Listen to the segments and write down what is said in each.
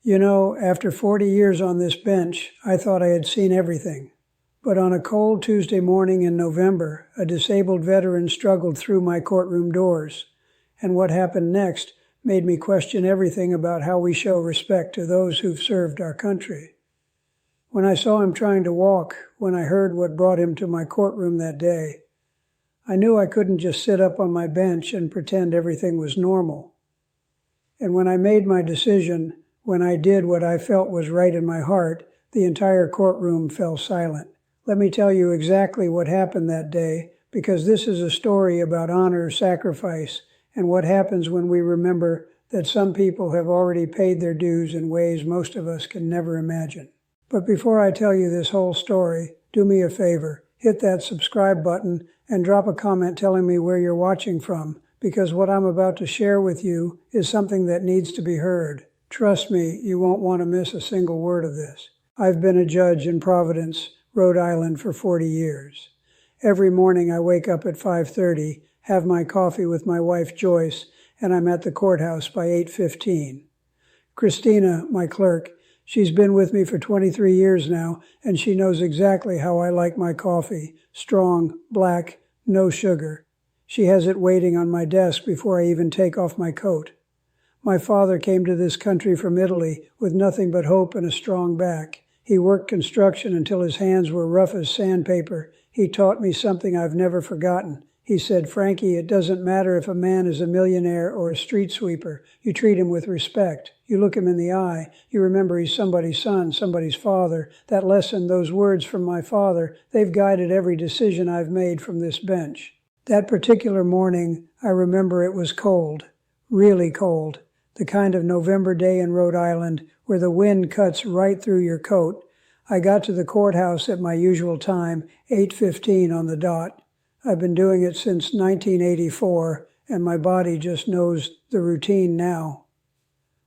You know, after 40 years on this bench, I thought I had seen everything. But on a cold Tuesday morning in November, a disabled veteran struggled through my courtroom doors. And what happened next made me question everything about how we show respect to those who've served our country. When I saw him trying to walk, when I heard what brought him to my courtroom that day, I knew I couldn't just sit up on my bench and pretend everything was normal. And when I made my decision, when I did what I felt was right in my heart, the entire courtroom fell silent. Let me tell you exactly what happened that day, because this is a story about honor, sacrifice, and what happens when we remember that some people have already paid their dues in ways most of us can never imagine. But before I tell you this whole story, do me a favor, hit that subscribe button and drop a comment telling me where you're watching from, because what I'm about to share with you is something that needs to be heard. Trust me, you won't want to miss a single word of this. I've been a judge in Providence, Rhode Island for 40 years. Every morning I wake up at 5:30, have my coffee with my wife Joyce, and I'm at the courthouse by 8:15. Christina, my clerk, she's been with me for 23 years now, and she knows exactly how I like my coffee. Strong, black, no sugar. She has it waiting on my desk before I even take off my coat. My father came to this country from Italy with nothing but hope and a strong back. He worked construction until his hands were rough as sandpaper. He taught me something I've never forgotten. He said, "Frankie, it doesn't matter if a man is a millionaire or a street sweeper. You treat him with respect. You look him in the eye. You remember he's somebody's son, somebody's father." That lesson, those words from my father, they've guided every decision I've made from this bench. That particular morning, I remember it was cold, really cold. The kind of November day in Rhode Island where the wind cuts right through your coat. I got to the courthouse at my usual time, 8:15 on the dot. I've been doing it since 1984, and my body just knows the routine now.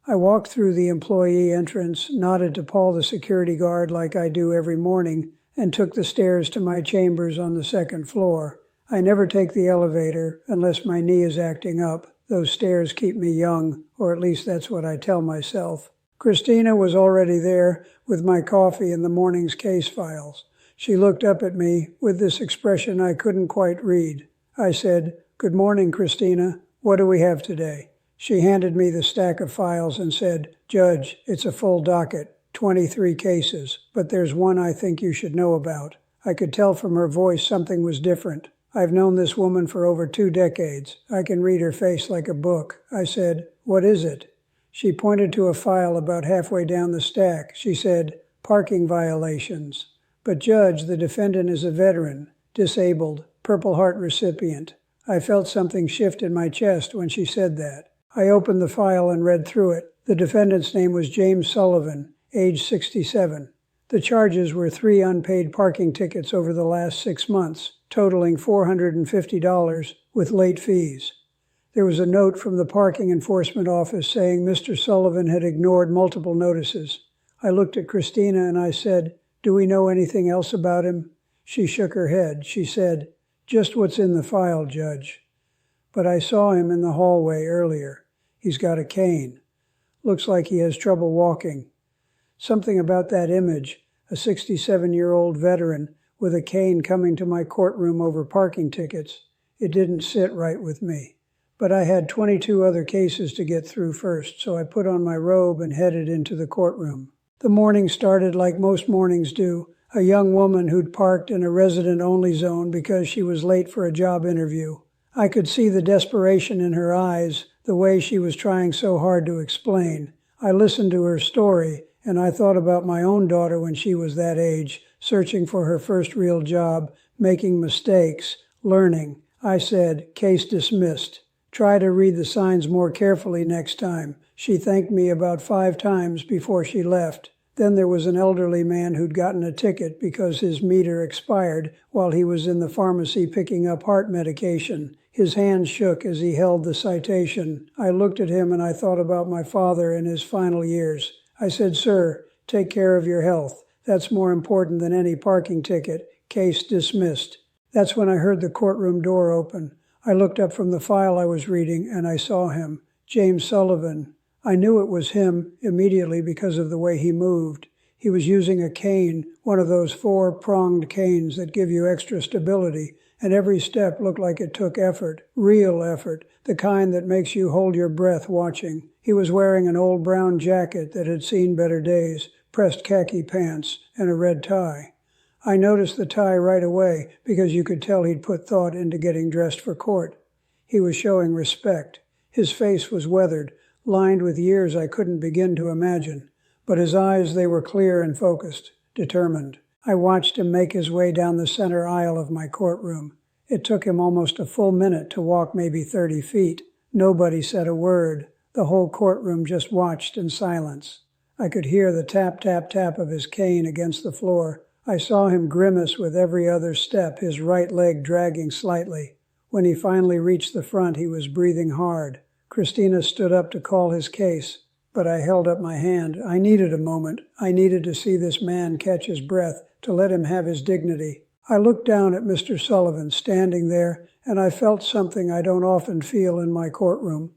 I walked through the employee entrance, nodded to Paul the security guard like I do every morning, and took the stairs to my chambers on the second floor. I never take the elevator unless my knee is acting up. Those stairs keep me young, or at least that's what I tell myself. Christina was already there with my coffee and the morning's case files. She looked up at me with this expression I couldn't quite read. I said, "Good morning, Christina. What do we have today?" She handed me the stack of files and said, "Judge, it's a full docket, 23 cases, but there's one I think you should know about." I could tell from her voice something was different. I've known this woman for over 2 decades. I can read her face like a book. I said, "What is it?" She pointed to a file about halfway down the stack. She said, "Parking violations." "But Judge, the defendant is a veteran, disabled, Purple Heart recipient." I felt something shift in my chest when she said that. I opened the file and read through it. The defendant's name was James Sullivan, age 67. The charges were 3 unpaid parking tickets over the last 6 months, totaling $450 with late fees. There was a note from the parking enforcement office saying Mr. Sullivan had ignored multiple notices. I looked at Christina and I said, "Do we know anything else about him?" She shook her head. She said, "Just what's in the file, Judge." But I saw him in the hallway earlier. He's got a cane. Looks like he has trouble walking. Something about that image, a 67-year-old veteran with a cane coming to my courtroom over parking tickets, it didn't sit right with me. But I had 22 other cases to get through first, so I put on my robe and headed into the courtroom. The morning started like most mornings do. A young woman who'd parked in a resident-only zone because she was late for a job interview. I could see the desperation in her eyes, the way she was trying so hard to explain. I listened to her story, and I thought about my own daughter when she was that age, searching for her first real job, making mistakes, learning. I said, "Case dismissed. Try to read the signs more carefully next time." She thanked me about 5 times before she left. Then there was an elderly man who'd gotten a ticket because his meter expired while he was in the pharmacy picking up heart medication. His hand shook as he held the citation. I looked at him and I thought about my father in his final years. I said, "Sir, take care of your health. That's more important than any parking ticket. Case dismissed." That's when I heard the courtroom door open. I looked up from the file I was reading and I saw him. James Sullivan. I knew it was him immediately because of the way he moved. He was using a cane, one of those four-pronged canes that give you extra stability, and every step looked like it took effort, real effort, the kind that makes you hold your breath watching. He was wearing an old brown jacket that had seen better days, pressed khaki pants, and a red tie. I noticed the tie right away because you could tell he'd put thought into getting dressed for court. He was showing respect. His face was weathered, lined with years I couldn't begin to imagine. But his eyes, they were clear and focused, determined. I watched him make his way down the center aisle of my courtroom. It took him almost a full minute to walk maybe 30 feet. Nobody said a word. The whole courtroom just watched in silence. I could hear the tap, tap, tap of his cane against the floor. I saw him grimace with every other step, his right leg dragging slightly. When he finally reached the front, he was breathing hard. Christina stood up to call his case, but I held up my hand. I needed a moment. I needed to see this man catch his breath, to let him have his dignity. I looked down at Mr. Sullivan standing there, and I felt something I don't often feel in my courtroom.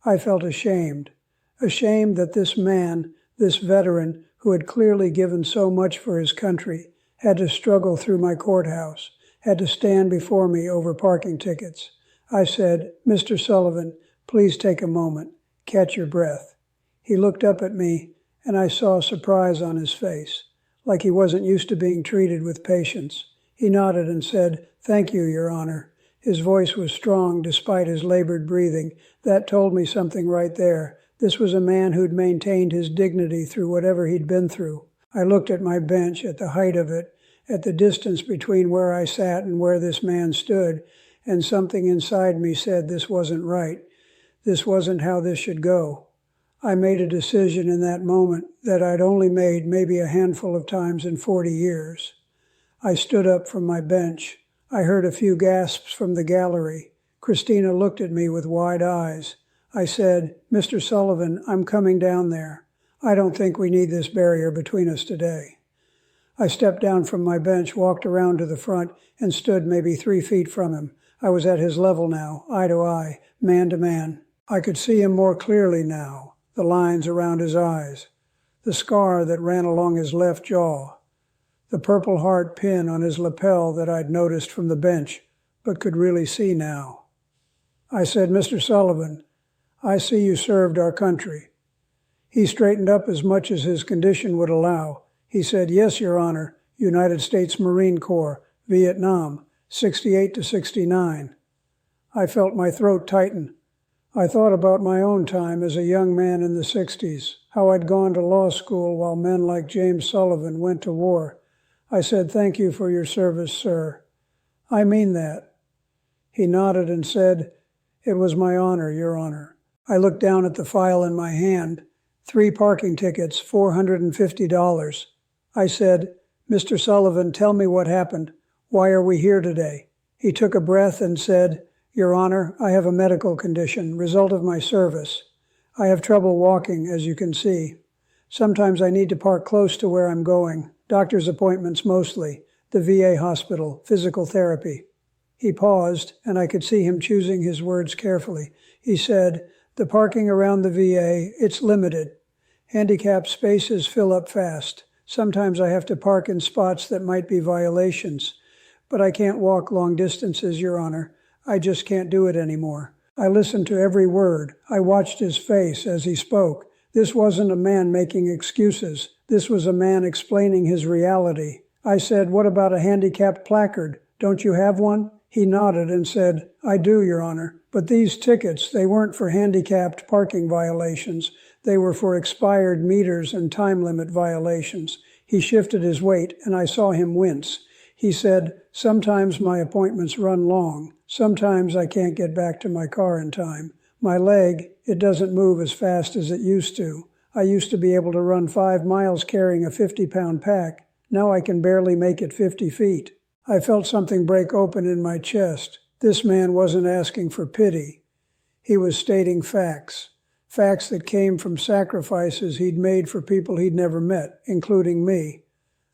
I felt ashamed. Ashamed that this man, this veteran, who had clearly given so much for his country, had to struggle through my courthouse, had to stand before me over parking tickets. I said, "Mr. Sullivan, please take a moment. Catch your breath." He looked up at me, and I saw surprise on his face, like he wasn't used to being treated with patience. He nodded and said, "Thank you, Your Honor." His voice was strong despite his labored breathing. That told me something right there. This was a man who'd maintained his dignity through whatever he'd been through. I looked at my bench, at the height of it, at the distance between where I sat and where this man stood, and something inside me said this wasn't right. This wasn't how this should go. I made a decision in that moment that I'd only made maybe a handful of times in 40 years. I stood up from my bench. I heard a few gasps from the gallery. Christina looked at me with wide eyes. I said, "Mr. Sullivan, I'm coming down there. I don't think we need this barrier between us today." I stepped down from my bench, walked around to the front, and stood maybe 3 feet from him. I was at his level now, eye to eye, man to man. I could see him more clearly now, the lines around his eyes, the scar that ran along his left jaw, the Purple Heart pin on his lapel that I'd noticed from the bench, but could really see now. I said, "Mr. Sullivan, I see you served our country." He straightened up as much as his condition would allow. He said, "Yes, Your Honor, United States Marine Corps, Vietnam, 68 to 69. I felt my throat tighten. I thought about my own time as a young man in the 60s, how I'd gone to law school while men like James Sullivan went to war. I said, "Thank you for your service, sir." "I mean that." He nodded and said, "It was my honor, Your Honor." I looked down at the file in my hand. 3 parking tickets, $450. I said, "Mr. Sullivan, tell me what happened. Why are we here today?" He took a breath and said, "Your Honor, I have a medical condition, result of my service. I have trouble walking, as you can see. Sometimes I need to park close to where I'm going. Doctor's appointments mostly, the VA hospital, physical therapy." He paused, and I could see him choosing his words carefully. He said, "The parking around the VA, it's limited. Handicapped spaces fill up fast. Sometimes I have to park in spots that might be violations. But I can't walk long distances, Your Honor. I just can't do it anymore." I listened to every word. I watched his face as he spoke. This wasn't a man making excuses. This was a man explaining his reality. I said, "What about a handicapped placard? Don't you have one?" He nodded and said, "I do, Your Honor. But these tickets, they weren't for handicapped parking violations. They were for expired meters and time limit violations." He shifted his weight, and I saw him wince. He said, "Sometimes my appointments run long. Sometimes I can't get back to my car in time. My leg, it doesn't move as fast as it used to. I used to be able to run 5 miles carrying a 50-pound pack. Now I can barely make it 50 feet. I felt something break open in my chest. This man wasn't asking for pity. He was stating facts. Facts that came from sacrifices he'd made for people he'd never met, including me.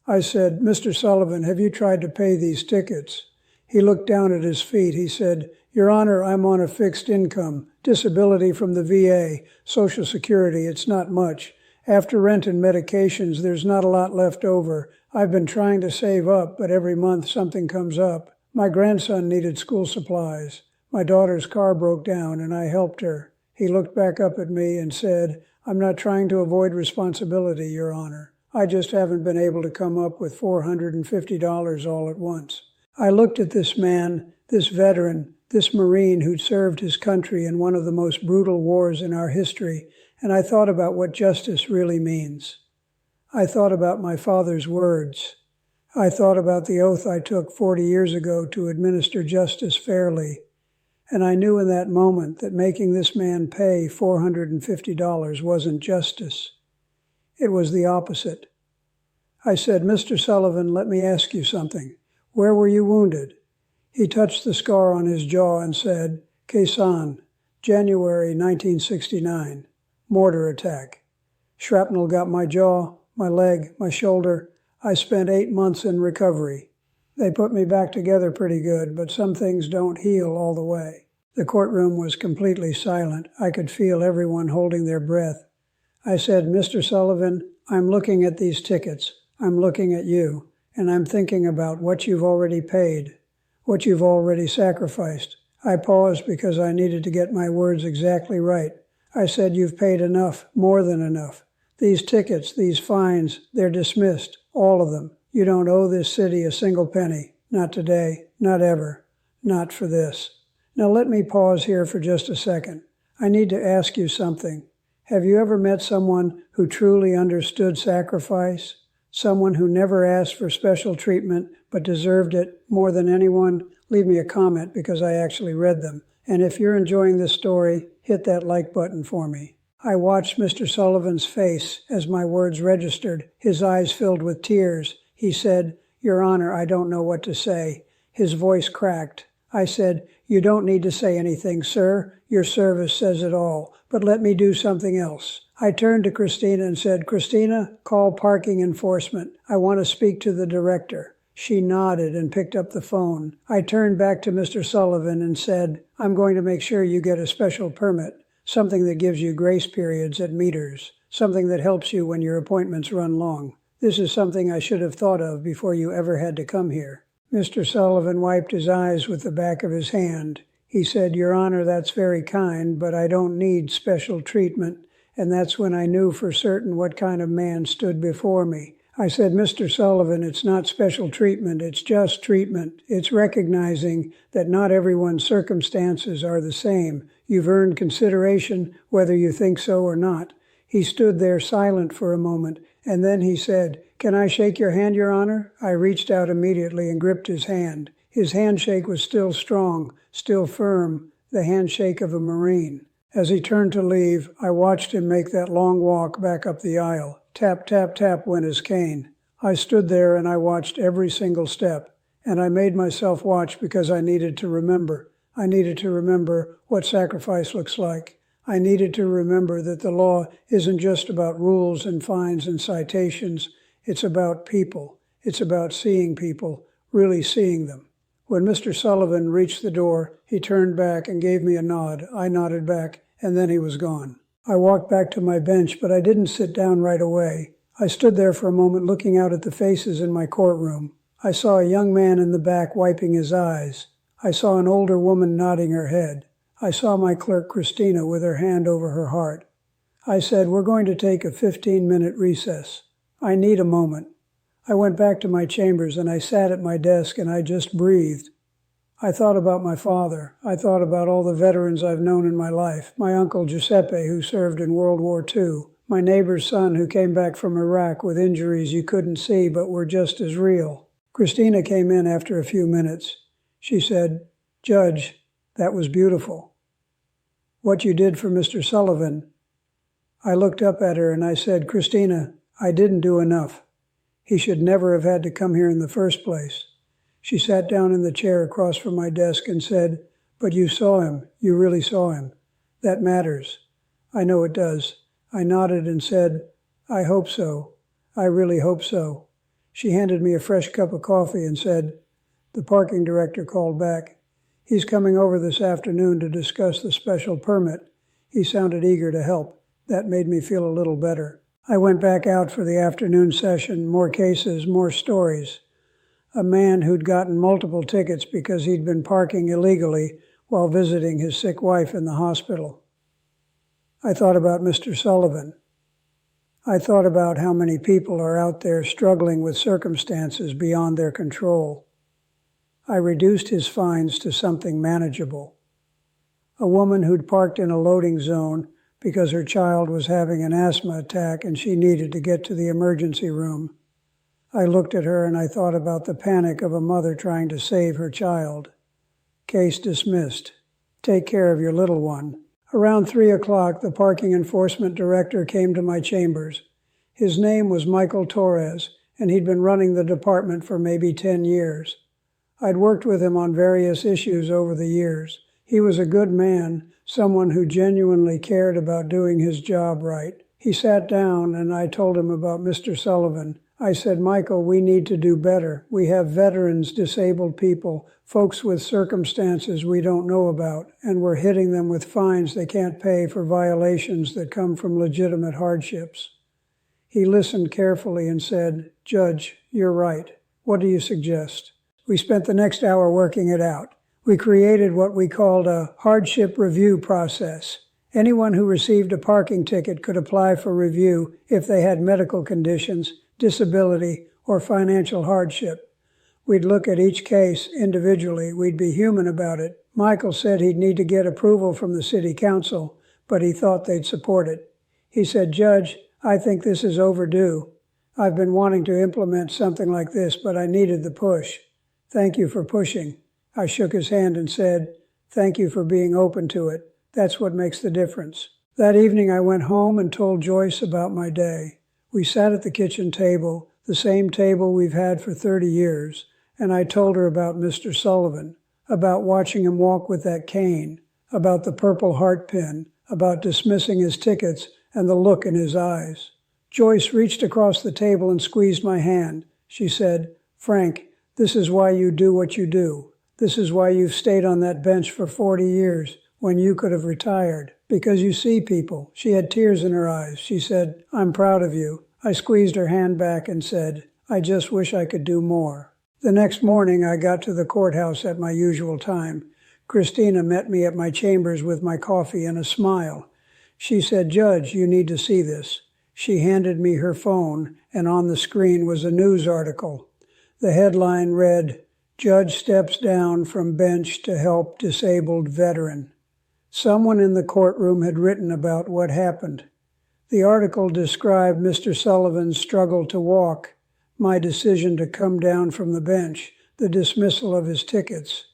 I said, "Mr. Sullivan, have you tried to pay these tickets?" He looked down at his feet. He said, Your Honor, I'm on a fixed income, disability from the VA, Social Security, it's not much. After rent and medications, there's not a lot left over. I've been trying to save up, but every month something comes up. My grandson needed school supplies. My daughter's car broke down, and I helped her. He looked back up at me and said, I'm not trying to avoid responsibility, Your Honor. I just haven't been able to come up with $450 all at once. I looked at this man, this veteran, this Marine who'd served his country in one of the most brutal wars in our history, and I thought about what justice really means. I thought about my father's words. I thought about the oath I took 40 years ago to administer justice fairly. And I knew in that moment that making this man pay $450 wasn't justice. It was the opposite. I said, Mr. Sullivan, let me ask you something. Where were you wounded? He touched the scar on his jaw and said, Quezon, January 1969, mortar attack. Shrapnel got my jaw, my leg, my shoulder. I spent 8 months in recovery. They put me back together pretty good, but some things don't heal all the way. The courtroom was completely silent. I could feel everyone holding their breath. I said, Mr. Sullivan, I'm looking at these tickets. I'm looking at you, and I'm thinking about what you've already paid, what you've already sacrificed. I paused because I needed to get my words exactly right. I said, you've paid enough, more than enough. These tickets, these fines, they're dismissed, all of them. You don't owe this city a single penny. Not today, not ever, not for this. Now let me pause here for just a second. I need to ask you something. Have you ever met someone who truly understood sacrifice? Someone who never asked for special treatment but deserved it more than anyone? Leave me a comment because I actually read them. And if you're enjoying this story, hit that like button for me. I watched Mr. Sullivan's face as my words registered, his eyes filled with tears. He said, Your Honor, I don't know what to say. His voice cracked. I said, You don't need to say anything, sir. Your service says it all. But let me do something else. I turned to Christina and said, Christina, call parking enforcement. I want to speak to the director. She nodded and picked up the phone. I turned back to Mr. Sullivan and said, I'm going to make sure you get a special permit, something that gives you grace periods at meters, something that helps you when your appointments run long. This is something I should have thought of before you ever had to come here. Mr. Sullivan wiped his eyes with the back of his hand. He said, Your Honor, that's very kind, but I don't need special treatment. And that's when I knew for certain what kind of man stood before me. I said, Mr. Sullivan, it's not special treatment, it's just treatment. It's recognizing that not everyone's circumstances are the same. You've earned consideration whether you think so or not. He stood there silent for a moment, and then he said, Can I shake your hand, Your Honor? I reached out immediately and gripped his hand. His handshake was still strong, still firm, the handshake of a Marine. As he turned to leave, I watched him make that long walk back up the aisle. Tap, tap, tap went his cane. I stood there and I watched every single step, and I made myself watch because I needed to remember. I needed to remember what sacrifice looks like. I needed to remember that the law isn't just about rules and fines and citations. It's about people. It's about seeing people, really seeing them. When Mr. Sullivan reached the door, he turned back and gave me a nod. I nodded back, and then he was gone. I walked back to my bench, but I didn't sit down right away. I stood there for a moment looking out at the faces in my courtroom. I saw a young man in the back wiping his eyes. I saw an older woman nodding her head. I saw my clerk, Christina, with her hand over her heart. I said, We're going to take a 15-minute recess. I need a moment. I went back to my chambers and I sat at my desk and I just breathed. I thought about my father. I thought about all the veterans I've known in my life. My uncle Giuseppe, who served in World War II. My neighbor's son, who came back from Iraq with injuries you couldn't see but were just as real. Christina came in after a few minutes. She said, Judge, that was beautiful. What you did for Mr. Sullivan. I looked up at her and I said, Christina, I didn't do enough. He should never have had to come here in the first place. She sat down in the chair across from my desk and said, But you saw him. You really saw him. That matters. I know it does. I nodded and said, I hope so. I really hope so. She handed me a fresh cup of coffee and said, The parking director called back. He's coming over this afternoon to discuss the special permit. He sounded eager to help. That made me feel a little better. I went back out for the afternoon session, more cases, more stories. A man who'd gotten multiple tickets because he'd been parking illegally while visiting his sick wife in the hospital. I thought about Mr. Sullivan. I thought about how many people are out there struggling with circumstances beyond their control. I reduced his fines to something manageable. A woman who'd parked in a loading zone because her child was having an asthma attack and she needed to get to the emergency room. I looked at her and I thought about the panic of a mother trying to save her child. Case dismissed. Take care of your little one. Around 3 o'clock, the parking enforcement director came to my chambers. His name was Michael Torres, and he'd been running the department for maybe 10 years. I'd worked with him on various issues over the years. He was a good man, someone who genuinely cared about doing his job right. He sat down and I told him about Mr. Sullivan. I said, Michael, we need to do better. We have veterans, disabled people, folks with circumstances we don't know about, and we're hitting them with fines they can't pay for violations that come from legitimate hardships. He listened carefully and said, Judge, you're right. What do you suggest? We spent the next hour working it out. We created what we called a hardship review process. Anyone who received a parking ticket could apply for review if they had medical conditions, disability, or financial hardship. We'd look at each case individually. We'd be human about it. Michael said he'd need to get approval from the city council, but he thought they'd support it. He said, Judge, I think this is overdue. I've been wanting to implement something like this, but I needed the push. Thank you for pushing. I shook his hand and said, thank you for being open to it. That's what makes the difference. That evening I went home and told Joyce about my day. We sat at the kitchen table, the same table we've had for 30 years, and I told her about Mr. Sullivan, about watching him walk with that cane, about the Purple Heart pin, about dismissing his tickets and the look in his eyes. Joyce reached across the table and squeezed my hand. She said, Frank, this is why you do what you do. This is why you've stayed on that bench for 40 years when you could have retired. Because you see people. She had tears in her eyes. She said, I'm proud of you. I squeezed her hand back and said, I just wish I could do more. The next morning, I got to the courthouse at my usual time. Christina met me at my chambers with my coffee and a smile. She said, Judge, you need to see this. She handed me her phone, and on the screen was a news article. The headline read, Judge steps down from bench to help disabled veteran. Someone in the courtroom had written about what happened. The article described Mr. Sullivan's struggle to walk, my decision to come down from the bench, the dismissal of his tickets.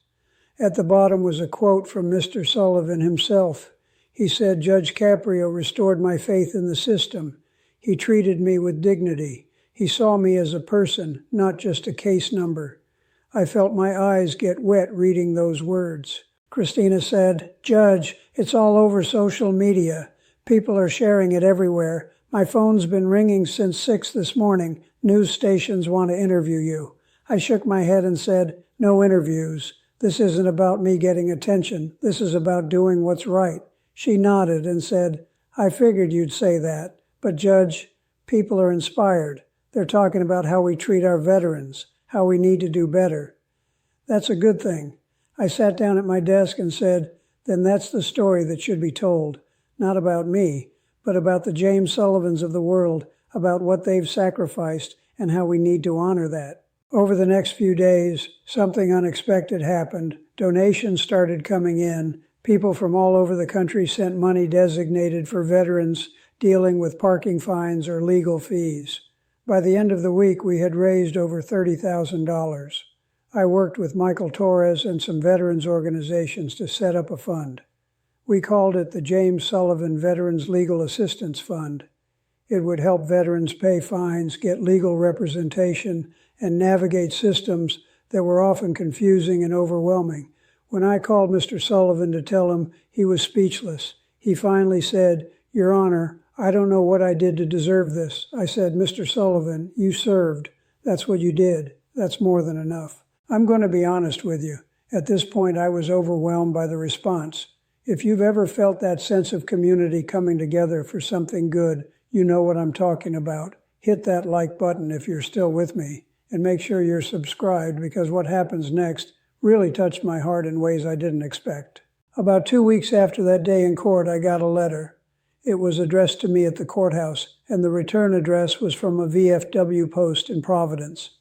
At the bottom was a quote from Mr. Sullivan himself. He said, Judge Caprio restored my faith in the system. He treated me with dignity. He saw me as a person, not just a case number. I felt my eyes get wet reading those words. Christina said, Judge, it's all over social media. People are sharing it everywhere. My phone's been ringing since 6 this morning. News stations want to interview you. I shook my head and said, no interviews. This isn't about me getting attention. This is about doing what's right. She nodded and said, I figured you'd say that. But Judge, people are inspired. They're talking about how we treat our veterans, how we need to do better. That's a good thing. I sat down at my desk and said, then that's the story that should be told. Not about me, but about the James Sullivans of the world, about what they've sacrificed and how we need to honor that. Over the next few days, something unexpected happened. Donations started coming in. People from all over the country sent money designated for veterans dealing with parking fines or legal fees. By the end of the week, we had raised over $30,000. I worked with Michael Torres and some veterans organizations to set up a fund. We called it the James Sullivan Veterans Legal Assistance Fund. It would help veterans pay fines, get legal representation, and navigate systems that were often confusing and overwhelming. When I called Mr. Sullivan to tell him, he was speechless. He finally said, Your Honor, I don't know what I did to deserve this. I said, Mr. Sullivan, you served. That's what you did. That's more than enough. I'm going to be honest with you. At this point, I was overwhelmed by the response. If you've ever felt that sense of community coming together for something good, you know what I'm talking about. Hit that like button if you're still with me, and make sure you're subscribed, because what happens next really touched my heart in ways I didn't expect. About 2 weeks after that day in court, I got a letter. It was addressed to me at the courthouse, and the return address was from a VFW post in Providence.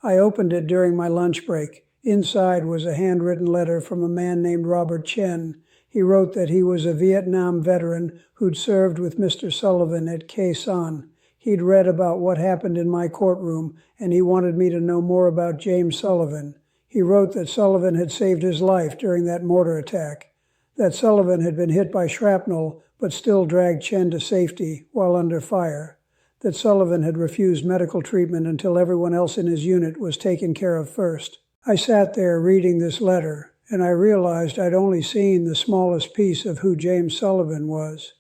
I opened it during my lunch break. Inside was a handwritten letter from a man named Robert Chen. He wrote that he was a Vietnam veteran who'd served with Mr. Sullivan at Khe Sanh. He'd read about what happened in my courtroom, and he wanted me to know more about James Sullivan. He wrote that Sullivan had saved his life during that mortar attack, that Sullivan had been hit by shrapnel but still dragged Chen to safety while under fire, that Sullivan had refused medical treatment until everyone else in his unit was taken care of first. I sat there reading this letter, and I realized I'd only seen the smallest piece of who James Sullivan was.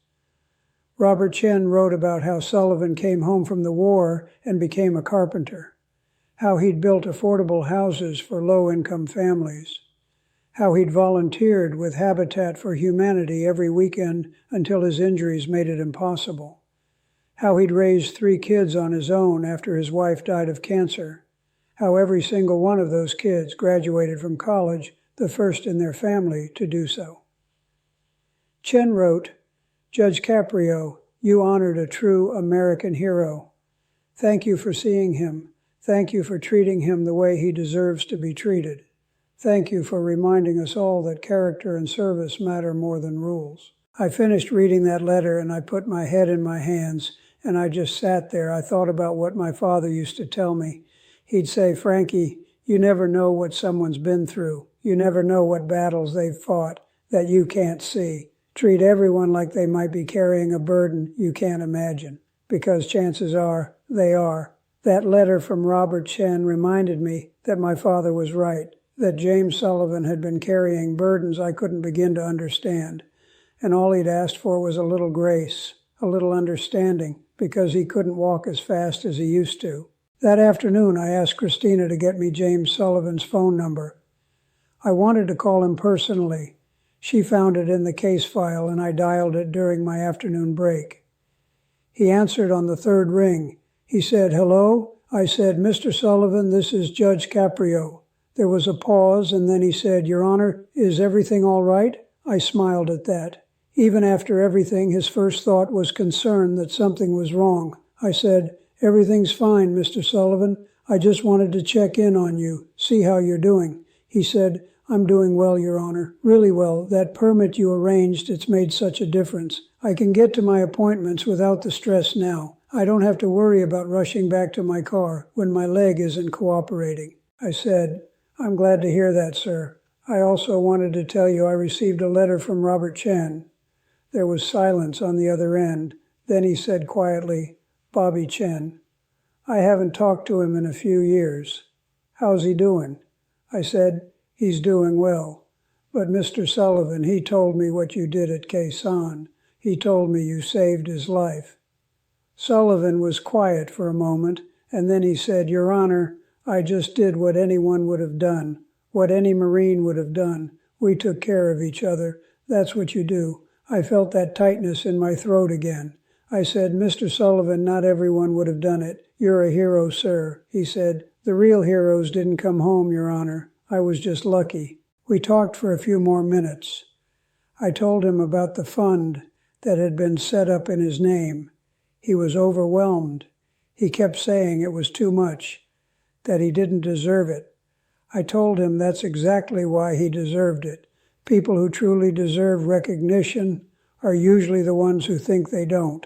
Robert Chen wrote about how Sullivan came home from the war and became a carpenter, how he'd built affordable houses for low-income families, how he'd volunteered with Habitat for Humanity every weekend until his injuries made it impossible, how he'd raised 3 kids on his own after his wife died of cancer, how every single one of those kids graduated from college, the first in their family to do so. Chen wrote, "Judge Caprio, you honored a true American hero. Thank you for seeing him. Thank you for treating him the way he deserves to be treated. Thank you for reminding us all that character and service matter more than rules." I finished reading that letter and I put my head in my hands and I just sat there. I thought about what my father used to tell me. He'd say, "Frankie, you never know what someone's been through. You never know what battles they've fought that you can't see. Treat everyone like they might be carrying a burden you can't imagine, because chances are they are." That letter from Robert Chen reminded me that my father was right, that James Sullivan had been carrying burdens I couldn't begin to understand, and all he'd asked for was a little grace, a little understanding, because he couldn't walk as fast as he used to. That afternoon, I asked Christina to get me James Sullivan's phone number. I wanted to call him personally. She found it in the case file, and I dialed it during my afternoon break. He answered on the 3rd ring. He said, "Hello?" I said, "Mr. Sullivan, this is Judge Caprio." There was a pause, and then he said, "Your Honor, is everything all right?" I smiled at that. Even after everything, his first thought was concern that something was wrong. I said, "Everything's fine, Mr. Sullivan. I just wanted to check in on you, see how you're doing." He said, "I'm doing well, Your Honor, really well. That permit you arranged, it's made such a difference. I can get to my appointments without the stress now. I don't have to worry about rushing back to my car when my leg isn't cooperating." I said, "I'm glad to hear that, sir. I also wanted to tell you I received a letter from Robert Chen." There was silence on the other end. Then he said quietly, "Bobby Chen. I haven't talked to him in a few years. How's he doing?" I said, "He's doing well. But Mr. Sullivan, he told me what you did at Khe Sanh. He told me you saved his life." Sullivan was quiet for a moment, and then he said, "Your Honor, I just did what anyone would have done, what any Marine would have done. We took care of each other. That's what you do." I felt that tightness in my throat again. I said, "Mr. Sullivan, not everyone would have done it. You're a hero, sir." He said, "The real heroes didn't come home, Your Honor. I was just lucky." We talked for a few more minutes. I told him about the fund that had been set up in his name. He was overwhelmed. He kept saying it was too much, that he didn't deserve it. I told him that's exactly why he deserved it. People who truly deserve recognition are usually the ones who think they don't.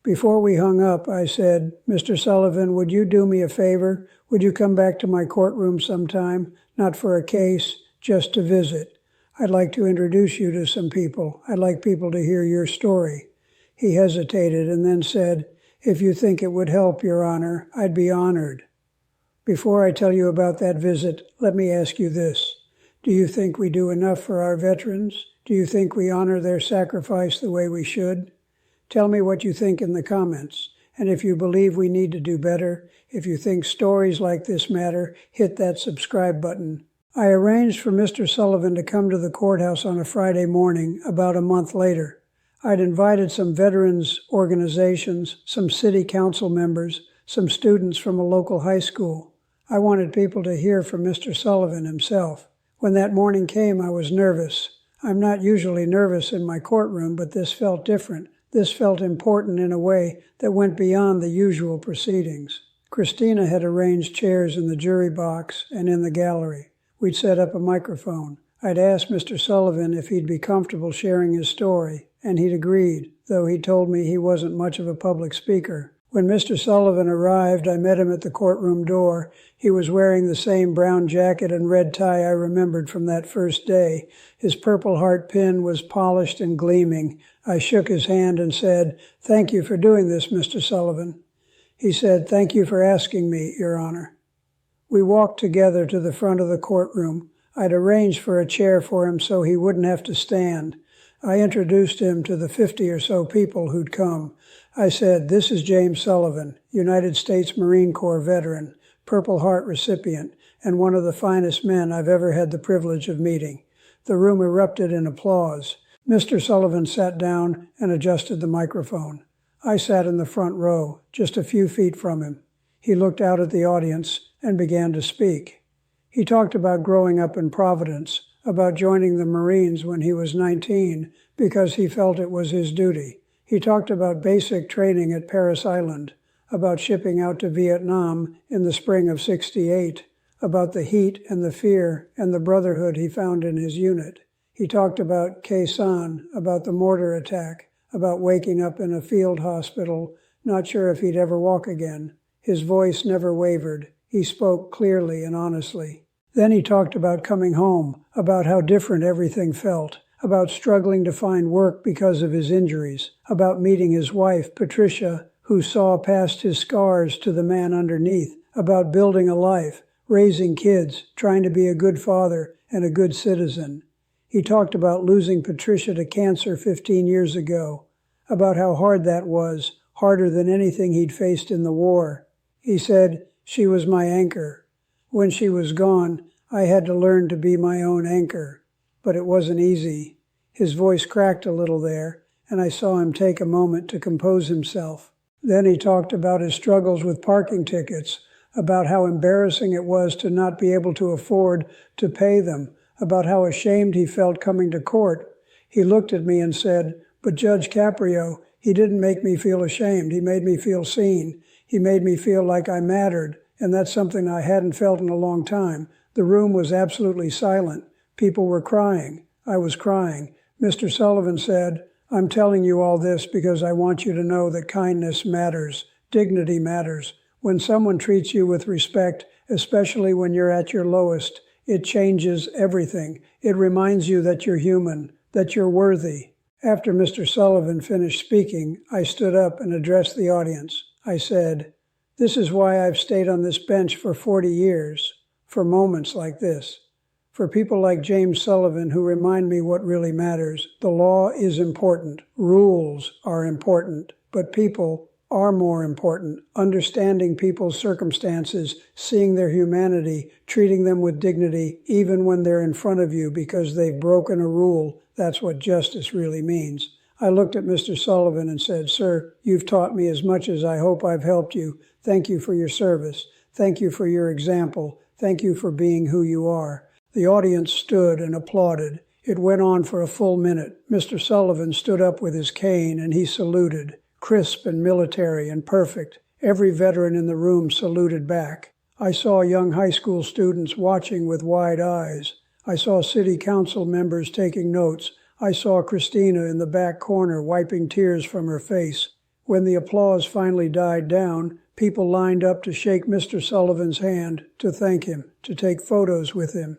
Before we hung up, I said, "Mr. Sullivan, would you do me a favor? Would you come back to my courtroom sometime? Not for a case, just to visit. I'd like to introduce you to some people. I'd like people to hear your story." He hesitated and then said, "If you think it would help, Your Honor, I'd be honored." Before I tell you about that visit, let me ask you this. Do you think we do enough for our veterans? Do you think we honor their sacrifice the way we should? Tell me what you think in the comments. And if you believe we need to do better, if you think stories like this matter, hit that subscribe button. I arranged for Mr. Sullivan to come to the courthouse on a Friday morning about a month later. I'd invited some veterans organizations, some city council members, some students from a local high school. I wanted people to hear from Mr. Sullivan himself. When that morning came, I was nervous. I'm not usually nervous in my courtroom, but this felt different. This felt important in a way that went beyond the usual proceedings. Christina had arranged chairs in the jury box and in the gallery. We'd set up a microphone. I'd asked Mr. Sullivan if he'd be comfortable sharing his story, and he'd agreed, though he told me he wasn't much of a public speaker. When Mr. Sullivan arrived, I met him at the courtroom door. He was wearing the same brown jacket and red tie I remembered from that first day. His Purple Heart pin was polished and gleaming. I shook his hand and said, "Thank you for doing this, Mr. Sullivan." He said, "Thank you for asking me, Your Honor." We walked together to the front of the courtroom. I'd arranged for a chair for him so he wouldn't have to stand. I introduced him to the 50 or so people who'd come. I said, "This is James Sullivan, United States Marine Corps veteran, Purple Heart recipient, and one of the finest men I've ever had the privilege of meeting." The room erupted in applause. Mr. Sullivan sat down and adjusted the microphone. I sat in the front row, just a few feet from him. He looked out at the audience and began to speak. He talked about growing up in Providence, about joining the Marines when he was 19 because he felt it was his duty. He talked about basic training at Parris Island, about shipping out to Vietnam in the spring of '68, about the heat and the fear and the brotherhood he found in his unit. He talked about Khe Sanh, about the mortar attack, about waking up in a field hospital, not sure if he'd ever walk again. His voice never wavered. He spoke clearly and honestly. Then he talked about coming home, about how different everything felt, about struggling to find work because of his injuries, about meeting his wife, Patricia, who saw past his scars to the man underneath, about building a life, raising kids, trying to be a good father and a good citizen. He talked about losing Patricia to cancer 15 years ago, about how hard that was, harder than anything he'd faced in the war. He said, "She was my anchor. When she was gone, I had to learn to be my own anchor. But it wasn't easy." His voice cracked a little there, and I saw him take a moment to compose himself. Then he talked about his struggles with parking tickets, about how embarrassing it was to not be able to afford to pay them, about how ashamed he felt coming to court. He looked at me and said, "But Judge Caprio, he didn't make me feel ashamed. He made me feel seen. He made me feel like I mattered, and that's something I hadn't felt in a long time." The room was absolutely silent. People were crying. I was crying. Mr. Sullivan said, "I'm telling you all this because I want you to know that kindness matters. Dignity matters. When someone treats you with respect, especially when you're at your lowest, it changes everything. It reminds you that you're human, that you're worthy." After Mr. Sullivan finished speaking, I stood up and addressed the audience. I said, "This is why I've stayed on this bench for 40 years, for moments like this. For people like James Sullivan who remind me what really matters. The law is important. Rules are important. But people are more important. Understanding people's circumstances, seeing their humanity, treating them with dignity, even when they're in front of you because they've broken a rule. That's what justice really means." I looked at Mr. Sullivan and said, "Sir, you've taught me as much as I hope I've helped you. Thank you for your service. Thank you for your example. Thank you for being who you are." The audience stood and applauded. It went on for a full minute. Mr. Sullivan stood up with his cane and he saluted, crisp and military and perfect. Every veteran in the room saluted back. I saw young high school students watching with wide eyes. I saw city council members taking notes. I saw Christina in the back corner wiping tears from her face. When the applause finally died down, people lined up to shake Mr. Sullivan's hand, to thank him, to take photos with him.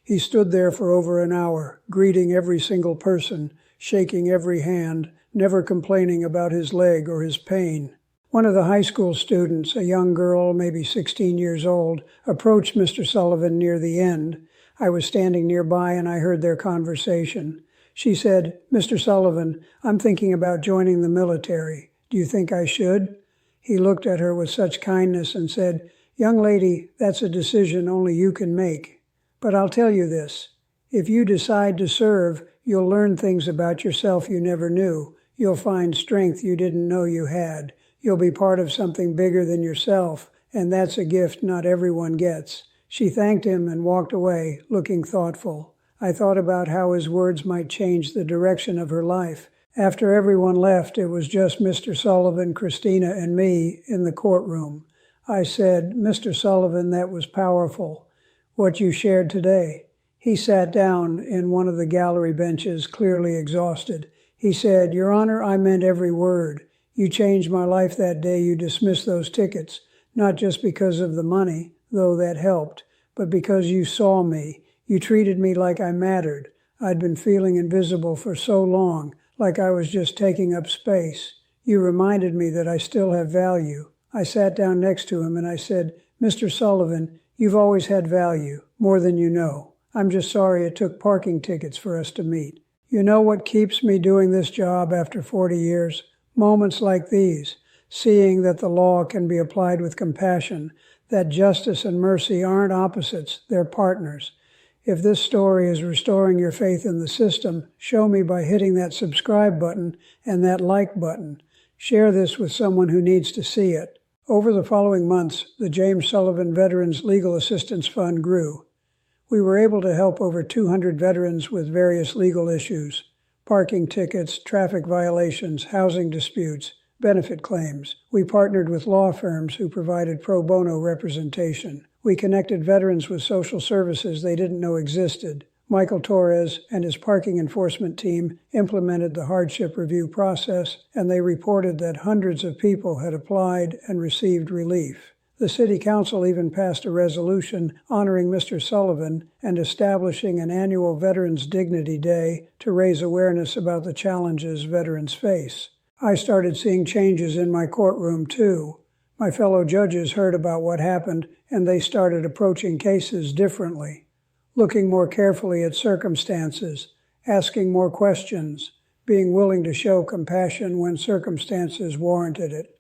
He stood there for over an hour, greeting every single person, shaking every hand, never complaining about his leg or his pain. One of the high school students, a young girl, maybe 16 years old, approached Mr. Sullivan near the end. I was standing nearby and I heard their conversation. She said, "Mr. Sullivan, I'm thinking about joining the military. Do you think I should?" He looked at her with such kindness and said, "Young lady, that's a decision only you can make." But I'll tell you this. If you decide to serve, you'll learn things about yourself you never knew. You'll find strength you didn't know you had. You'll be part of something bigger than yourself, and that's a gift not everyone gets." She thanked him and walked away, looking thoughtful. I thought about how his words might change the direction of her life. After everyone left, it was just Mr. Sullivan, Christina, and me in the courtroom. I said, "Mr. Sullivan, that was powerful, what you shared today." He sat down in one of the gallery benches, clearly exhausted. He said, "Your Honor, I meant every word. You changed my life that day you dismissed those tickets, not just because of the money, though that helped, but because you saw me. You treated me like I mattered. I'd been feeling invisible for so long, like I was just taking up space. You reminded me that I still have value." I sat down next to him and I said, "Mr. Sullivan, you've always had value, more than you know. I'm just sorry it took parking tickets for us to meet. You know what keeps me doing this job after 40 years? Moments like these, seeing that the law can be applied with compassion, that justice and mercy aren't opposites, they're partners. If this story is restoring your faith in the system, show me by hitting that subscribe button and that like button. Share this with someone who needs to see it." Over the following months, the James Sullivan Veterans Legal Assistance Fund grew. We were able to help over 200 veterans with various legal issues: parking tickets, traffic violations, housing disputes, benefit claims. We partnered with law firms who provided pro bono representation. We connected veterans with social services they didn't know existed. Michael Torres and his parking enforcement team implemented the hardship review process, and they reported that hundreds of people had applied and received relief. The City Council even passed a resolution honoring Mr. Sullivan and establishing an annual Veterans Dignity Day to raise awareness about the challenges veterans face. I started seeing changes in my courtroom, too. My fellow judges heard about what happened, and they started approaching cases differently, looking more carefully at circumstances, asking more questions, being willing to show compassion when circumstances warranted it.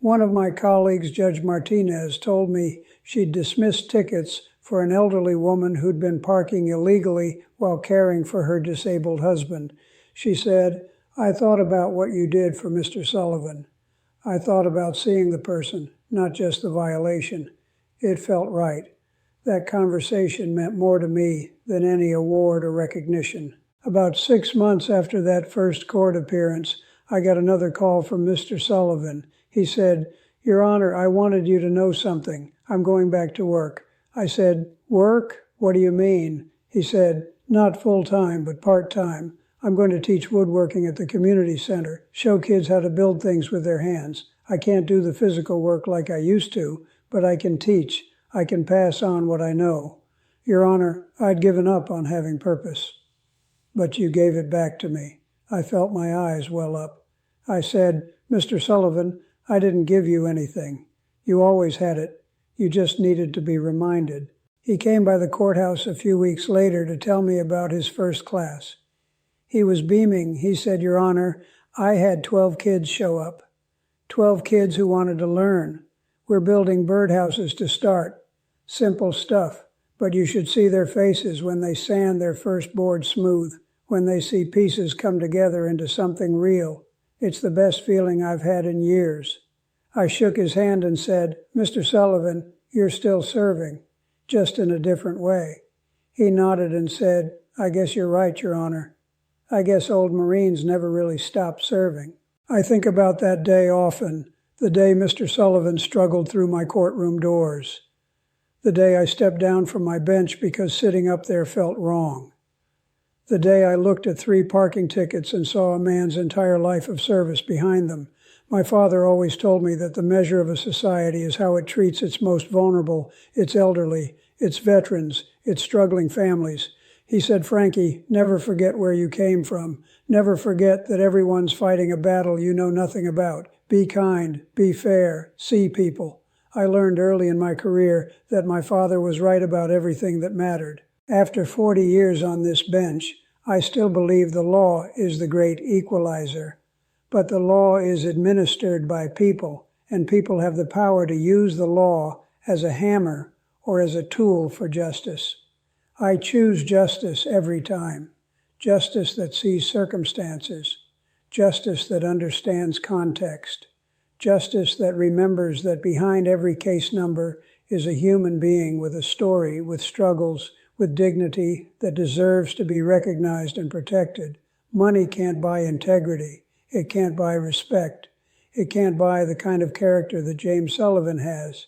One of my colleagues, Judge Martinez, told me she'd dismissed tickets for an elderly woman who'd been parking illegally while caring for her disabled husband. She said, "I thought about what you did for Mr. Sullivan. I thought about seeing the person, not just the violation. It felt right." That conversation meant more to me than any award or recognition. About 6 months after that first court appearance, I got another call from Mr. Sullivan. He said, "Your Honor, I wanted you to know something. I'm going back to work." I said, "Work? What do you mean?" He said, "Not full-time, but part-time. I'm going to teach woodworking at the community center, show kids how to build things with their hands. I can't do the physical work like I used to, but I can teach. I can pass on what I know. Your Honor, I'd given up on having purpose. But you gave it back to me." I felt my eyes well up. I said, "Mr. Sullivan, I didn't give you anything. You always had it. You just needed to be reminded." He came by the courthouse a few weeks later to tell me about his first class. He was beaming. He said, "Your Honor, I had 12 kids show up. 12 kids who wanted to learn. We're building birdhouses to start. Simple stuff, but you should see their faces when they sand their first board smooth, when they see pieces come together into something real. It's the best feeling I've had in years." I shook his hand and said, "Mr. Sullivan, you're still serving, just in a different way." He nodded and said, "I guess you're right, Your Honor. I guess old Marines never really stopped serving." I think about that day often, the day Mr. Sullivan struggled through my courtroom doors, the day I stepped down from my bench because sitting up there felt wrong, the day I looked at 3 parking tickets and saw a man's entire life of service behind them. My father always told me that the measure of a society is how it treats its most vulnerable, its elderly, its veterans, its struggling families. He said, "Frankie, never forget where you came from. Never forget that everyone's fighting a battle you know nothing about. Be kind, be fair, see people." I learned early in my career that my father was right about everything that mattered. After 40 years on this bench, I still believe the law is the great equalizer. But the law is administered by people, and people have the power to use the law as a hammer or as a tool for justice. I choose justice every time. Justice that sees circumstances. Justice that understands context. Justice that remembers that behind every case number is a human being with a story, with struggles, with dignity that deserves to be recognized and protected. Money can't buy integrity. It can't buy respect. It can't buy the kind of character that James Sullivan has.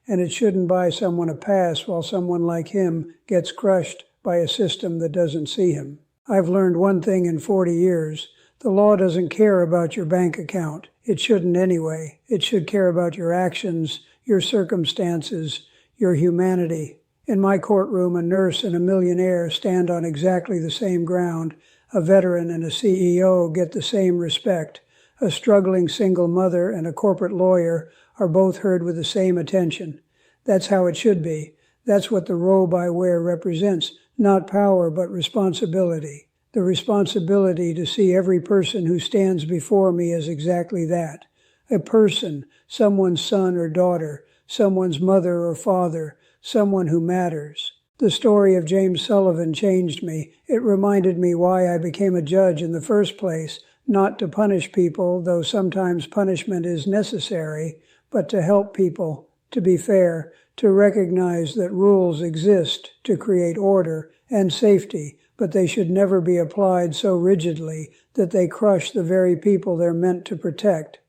And it shouldn't buy someone a pass while someone like him gets crushed by a system that doesn't see him. I've learned one thing in 40 years. The law doesn't care about your bank account. It shouldn't anyway. It should care about your actions, your circumstances, your humanity. In my courtroom, a nurse and a millionaire stand on exactly the same ground. A veteran and a CEO get the same respect. A struggling single mother and a corporate lawyer are both heard with the same attention. That's how it should be. That's what the robe I wear represents. Not power, but responsibility. The responsibility to see every person who stands before me as exactly that. A person, someone's son or daughter, someone's mother or father, someone who matters. The story of James Sullivan changed me. It reminded me why I became a judge in the first place, not to punish people, though sometimes punishment is necessary, but to help people, to be fair, to recognize that rules exist to create order and safety, but they should never be applied so rigidly that they crush the very people they're meant to protect.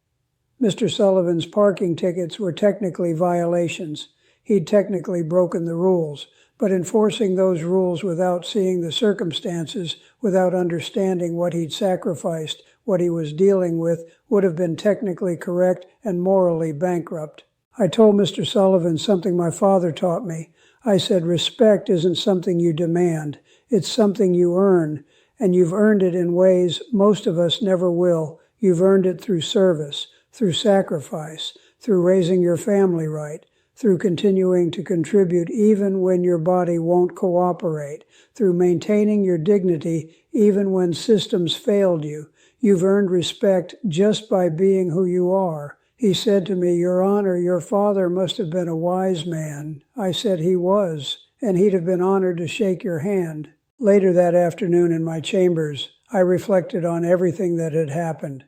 Mr. Sullivan's parking tickets were technically violations. He'd technically broken the rules, but enforcing those rules without seeing the circumstances, without understanding what he'd sacrificed, what he was dealing with, would have been technically correct and morally bankrupt. I told Mr. Sullivan something my father taught me. I said, respect isn't something you demand. It's something you earn, and you've earned it in ways most of us never will. You've earned it through service, through sacrifice, through raising your family right, through continuing to contribute even when your body won't cooperate, through maintaining your dignity even when systems failed you. You've earned respect just by being who you are. He said to me, Your Honor, your father must have been a wise man. I said he was, and he'd have been honored to shake your hand. Later that afternoon in my chambers, I reflected on everything that had happened.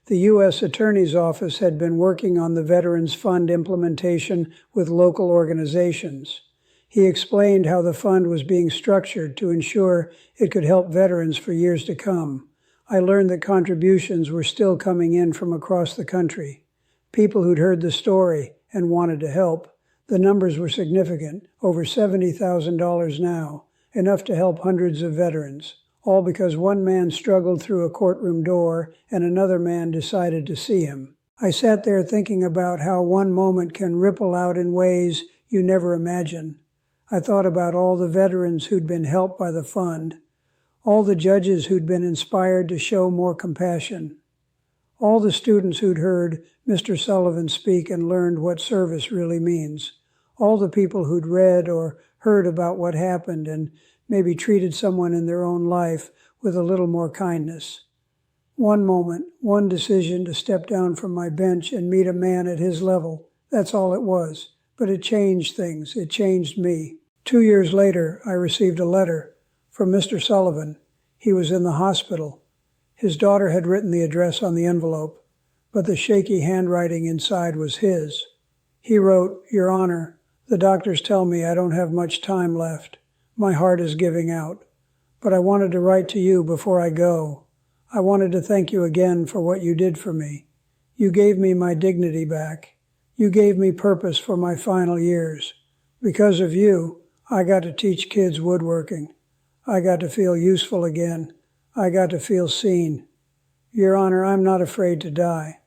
The U.S. Attorney's Office had been working on the Veterans Fund implementation with local organizations. He explained how the fund was being structured to ensure it could help veterans for years to come. I learned that contributions were still coming in from across the country. People who'd heard the story and wanted to help. The numbers were significant, over $70,000 now, enough to help hundreds of veterans, all because one man struggled through a courtroom door and another man decided to see him. I sat there thinking about how one moment can ripple out in ways you never imagine. I thought about all the veterans who'd been helped by the fund, all the judges who'd been inspired to show more compassion, all the students who'd heard Mr. Sullivan speak and learned what service really means, all the people who'd read or heard about what happened and maybe treated someone in their own life with a little more kindness. One moment, one decision to step down from my bench and meet a man at his level. That's all it was. But it changed things. It changed me. 2 years later, I received a letter from Mr. Sullivan. He was in the hospital. His daughter had written the address on the envelope, but the shaky handwriting inside was his. He wrote, Your Honor, the doctors tell me I don't have much time left. My heart is giving out. But I wanted to write to you before I go. I wanted to thank you again for what you did for me. You gave me my dignity back. You gave me purpose for my final years. Because of you, I got to teach kids woodworking. I got to feel useful again. I got to feel seen. Your Honor, I'm not afraid to die.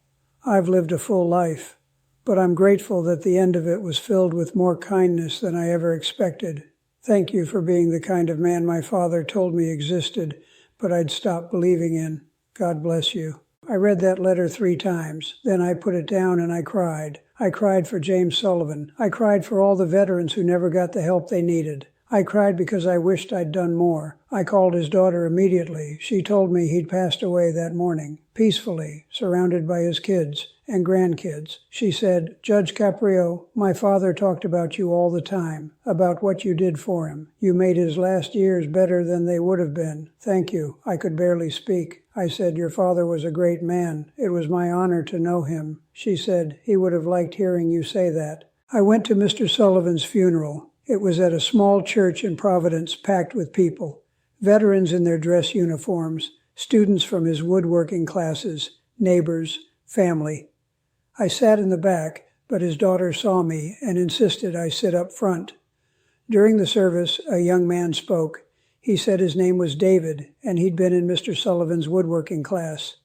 I've lived a full life, but I'm grateful that the end of it was filled with more kindness than I ever expected. Thank you for being the kind of man my father told me existed, but I'd stopped believing in. God bless you. I read that letter 3 times. Then I put it down and I cried. I cried for James Sullivan. I cried for all the veterans who never got the help they needed. I cried because I wished I'd done more. I called his daughter immediately. She told me he'd passed away that morning, peacefully, surrounded by his kids and grandkids. She said, "Judge Caprio, my father talked about you all the time, about what you did for him. You made his last years better than they would have been. Thank you." I could barely speak. I said, "Your father was a great man. It was my honor to know him." She said, "He would have liked hearing you say that." I went to Mr. Sullivan's funeral. It was at a small church in Providence, packed with people. Veterans in their dress uniforms, students from his woodworking classes, neighbors, family. I sat in the back, but his daughter saw me and insisted I sit up front. During the service, a young man spoke. He said his name was David, and he'd been in Mr. Sullivan's woodworking class.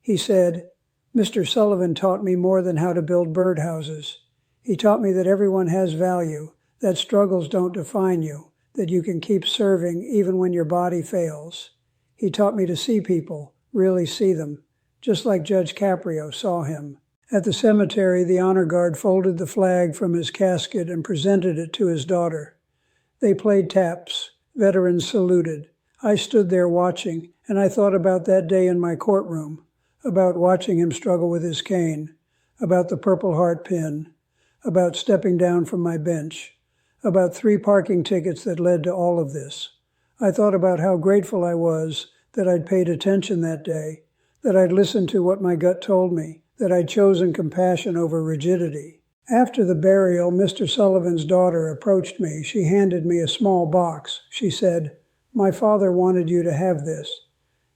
He said, "Mr. Sullivan taught me more than how to build birdhouses. He taught me that everyone has value, that struggles don't define you, that you can keep serving even when your body fails. He taught me to see people, really see them, just like Judge Caprio saw him." At the cemetery, the honor guard folded the flag from his casket and presented it to his daughter. They played taps. Veterans saluted. I stood there watching, and I thought about that day in my courtroom, about watching him struggle with his cane, about the Purple Heart pin, about stepping down from my bench, about 3 parking tickets that led to all of this. I thought about how grateful I was that I'd paid attention that day, that I'd listened to what my gut told me, that I'd chosen compassion over rigidity. After the burial, Mr. Sullivan's daughter approached me. She handed me a small box. She said, "My father wanted you to have this."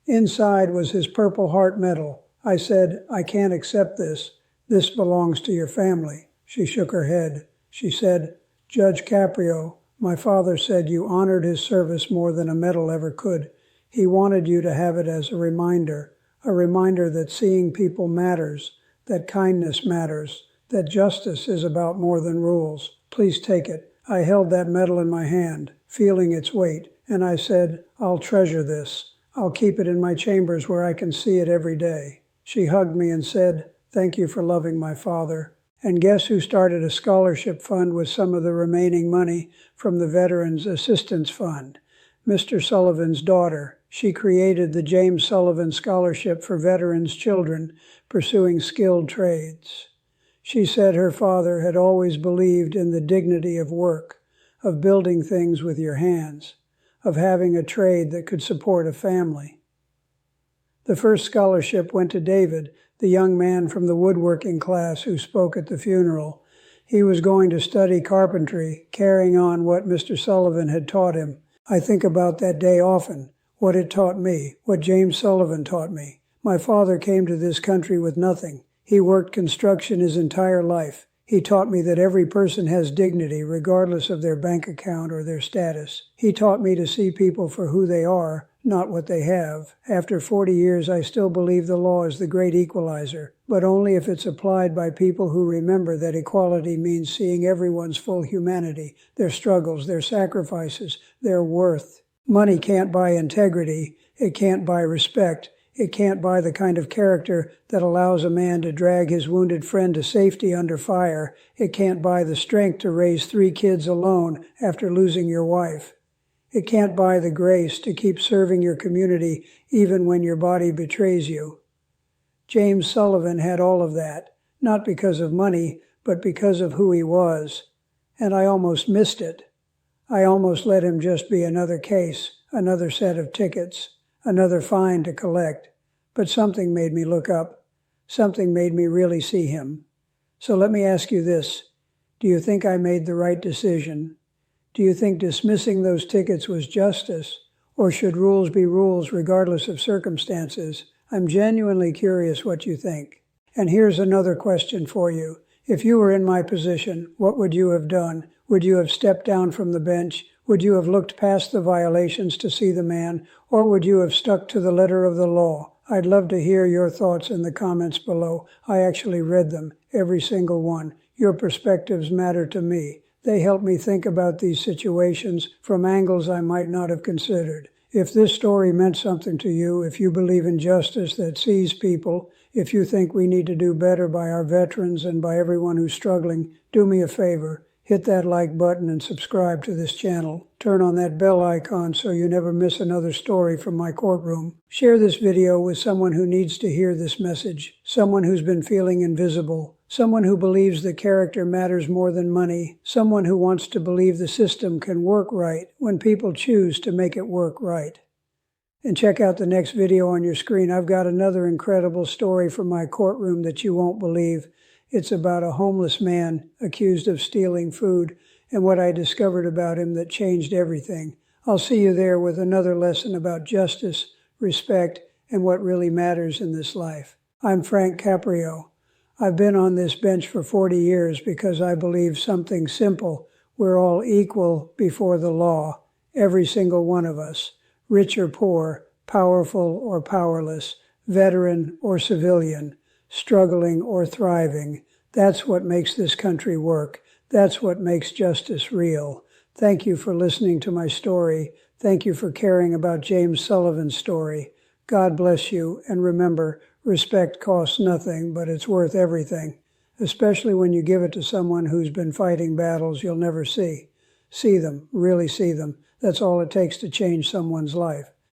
Inside was his Purple Heart medal. I said, "I can't accept this. This belongs to your family." She shook her head. She said, "Judge Caprio, my father said you honored his service more than a medal ever could. He wanted you to have it as a reminder that seeing people matters, that kindness matters, that justice is about more than rules. Please take it." I held that medal in my hand, feeling its weight, and I said, "I'll treasure this. I'll keep it in my chambers where I can see it every day." She hugged me and said, "Thank you for loving my father." And guess who started a scholarship fund with some of the remaining money from the Veterans Assistance Fund? Mr. Sullivan's daughter. She created the James Sullivan Scholarship for veterans' children pursuing skilled trades. She said her father had always believed in the dignity of work, of building things with your hands, of having a trade that could support a family. The first scholarship went to David, the young man from the woodworking class who spoke at the funeral. He was going to study carpentry, carrying on what Mr. Sullivan had taught him. I think about that day often, what it taught me, what James Sullivan taught me. My father came to this country with nothing. He worked construction his entire life. He taught me that every person has dignity regardless of their bank account or their status. He taught me to see people for who they are, not what they have. After 40 years, I still believe the law is the great equalizer, but only if it's applied by people who remember that equality means seeing everyone's full humanity, their struggles, their sacrifices, their worth. Money can't buy integrity. It can't buy respect. It can't buy the kind of character that allows a man to drag his wounded friend to safety under fire. It can't buy the strength to raise 3 kids alone after losing your wife. It can't buy the grace to keep serving your community even when your body betrays you. James Sullivan had all of that, not because of money, but because of who he was. And I almost missed it. I almost let him just be another case, another set of tickets, another fine to collect. But something made me look up. Something made me really see him. So let me ask you this. Do you think I made the right decision? Do you think dismissing those tickets was justice? Or should rules be rules regardless of circumstances? I'm genuinely curious what you think. And here's another question for you. If you were in my position, what would you have done? Would you have stepped down from the bench? Would you have looked past the violations to see the man? Or would you have stuck to the letter of the law? I'd love to hear your thoughts in the comments below. I actually read them, every single one. Your perspectives matter to me. They help me think about these situations from angles I might not have considered. If this story meant something to you, if you believe in justice that sees people, if you think we need to do better by our veterans and by everyone who's struggling, do me a favor. Hit that like button and subscribe to this channel. Turn on that bell icon so you never miss another story from my courtroom. Share this video with someone who needs to hear this message, someone who's been feeling invisible, someone who believes that character matters more than money, someone who wants to believe the system can work right when people choose to make it work right. And check out the next video on your screen. I've got another incredible story from my courtroom that you won't believe. It's about a homeless man accused of stealing food and what I discovered about him that changed everything. I'll see you there with another lesson about justice, respect, and what really matters in this life. I'm Frank Caprio. I've been on this bench for 40 years because I believe something simple. We're all equal before the law, every single one of us, rich or poor, powerful or powerless, veteran or civilian, struggling or thriving. That's what makes this country work. That's what makes justice real. Thank you for listening to my story. Thank you for caring about James Sullivan's story. God bless you, and remember, respect costs nothing, but it's worth everything, especially when you give it to someone who's been fighting battles you'll never see. See them, really see them. That's all it takes to change someone's life.